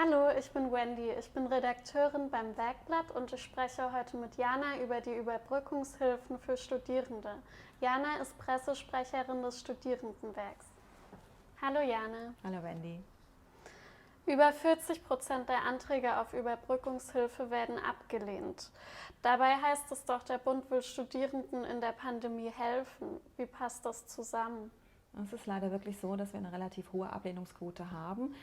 Hallo, ich bin Wendy. Ich bin Redakteurin beim Werkblatt und ich spreche heute mit Jana über die Überbrückungshilfen für Studierende. Jana ist Pressesprecherin des Studierendenwerks. Hallo Jana. Hallo Wendy. Über 40% der Anträge auf Überbrückungshilfe werden abgelehnt. Dabei heißt es doch, der Bund will Studierenden in der Pandemie helfen. Wie passt das zusammen? Es ist leider wirklich so, dass wir eine relativ hohe Ablehnungsquote haben.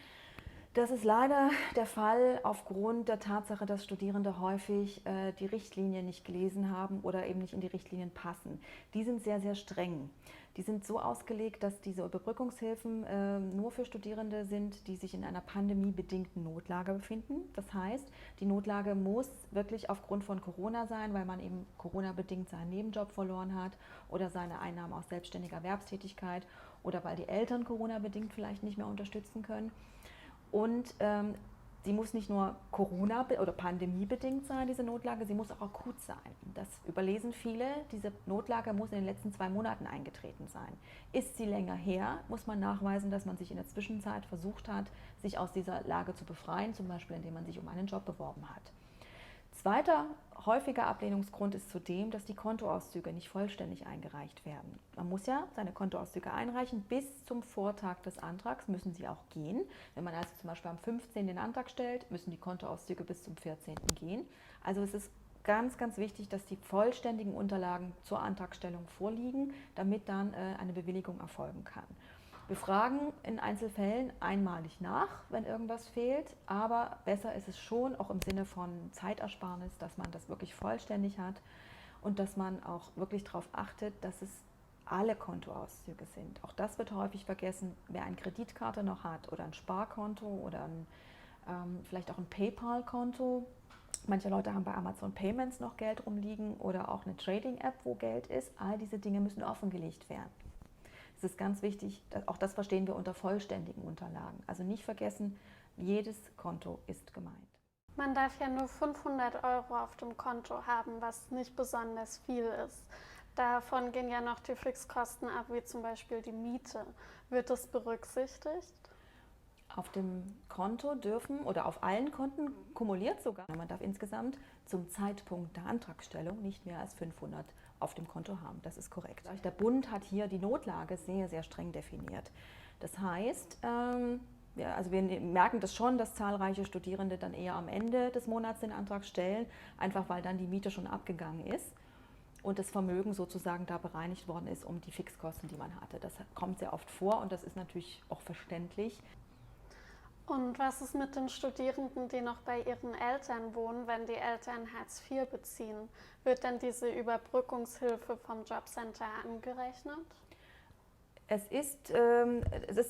Das ist leider der Fall aufgrund der Tatsache, dass Studierende häufig die Richtlinien nicht gelesen haben oder eben nicht in die Richtlinien passen. Die sind sehr, sehr streng. Die sind so ausgelegt, dass diese Überbrückungshilfen nur für Studierende sind, die sich in einer pandemiebedingten Notlage befinden. Das heißt, die Notlage muss wirklich aufgrund von Corona sein, weil man eben Corona-bedingt seinen Nebenjob verloren hat oder seine Einnahmen aus selbstständiger Erwerbstätigkeit oder weil die Eltern Corona-bedingt vielleicht nicht mehr unterstützen können. Und sie muss nicht nur Corona- oder pandemiebedingt sein, diese Notlage, sie muss auch akut sein. Das überlesen viele. Diese Notlage muss in den letzten 2 Monaten eingetreten sein. Ist sie länger her, muss man nachweisen, dass man sich in der Zwischenzeit versucht hat, sich aus dieser Lage zu befreien, zum Beispiel indem man sich um einen Job beworben hat. Zweiter häufiger Ablehnungsgrund ist zudem, dass die Kontoauszüge nicht vollständig eingereicht werden. Man muss ja seine Kontoauszüge einreichen, bis zum Vortag des Antrags müssen sie auch gehen. Wenn man also zum Beispiel am 15. den Antrag stellt, müssen die Kontoauszüge bis zum 14. gehen. Also es ist ganz, ganz wichtig, dass die vollständigen Unterlagen zur Antragstellung vorliegen, damit dann eine Bewilligung erfolgen kann. Wir fragen in Einzelfällen einmalig nach, wenn irgendwas fehlt, aber besser ist es schon, auch im Sinne von Zeitersparnis, dass man das wirklich vollständig hat und dass man auch wirklich darauf achtet, dass es alle Kontoauszüge sind. Auch das wird häufig vergessen, wer eine Kreditkarte noch hat oder ein Sparkonto oder vielleicht auch ein PayPal-Konto. Manche Leute haben bei Amazon Payments noch Geld rumliegen oder auch eine Trading-App, wo Geld ist. All diese Dinge müssen offengelegt werden. Es ist ganz wichtig, auch das verstehen wir unter vollständigen Unterlagen. Also nicht vergessen, jedes Konto ist gemeint. Man darf ja nur 500 Euro auf dem Konto haben, was nicht besonders viel ist. Davon gehen ja noch die Fixkosten ab, wie zum Beispiel die Miete. Wird das berücksichtigt? Auf dem Konto dürfen oder auf allen Konten kumuliert sogar, man darf insgesamt zum Zeitpunkt der Antragstellung nicht mehr als 500 auf dem Konto haben. Das ist korrekt. Der Bund hat hier die Notlage sehr, sehr streng definiert. Das heißt, ja, also wir merken das schon, dass zahlreiche Studierende dann eher am Ende des Monats den Antrag stellen, einfach weil dann die Miete schon abgegangen ist und das Vermögen sozusagen da bereinigt worden ist um die Fixkosten, die man hatte. Das kommt sehr oft vor und das ist natürlich auch verständlich. Und was ist mit den Studierenden, die noch bei ihren Eltern wohnen, wenn die Eltern Hartz IV beziehen? Wird dann diese Überbrückungshilfe vom Jobcenter angerechnet? Es ist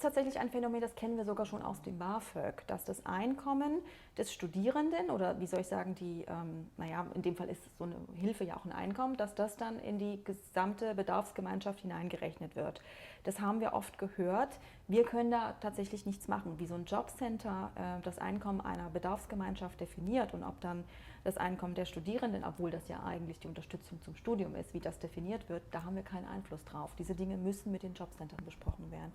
tatsächlich ein Phänomen, das kennen wir sogar schon aus dem BAföG, dass das Einkommen des Studierenden oder wie soll ich sagen, in dem Fall ist so eine Hilfe ja auch ein Einkommen, dass das dann in die gesamte Bedarfsgemeinschaft hineingerechnet wird. Das haben wir oft gehört. Wir können da tatsächlich nichts machen, wie so ein Jobcenter das Einkommen einer Bedarfsgemeinschaft definiert und ob dann das Einkommen der Studierenden, obwohl das ja eigentlich die Unterstützung zum Studium ist, wie das definiert wird, da haben wir keinen Einfluss drauf. Diese Dinge müssen mit den Jobcentern besprochen werden.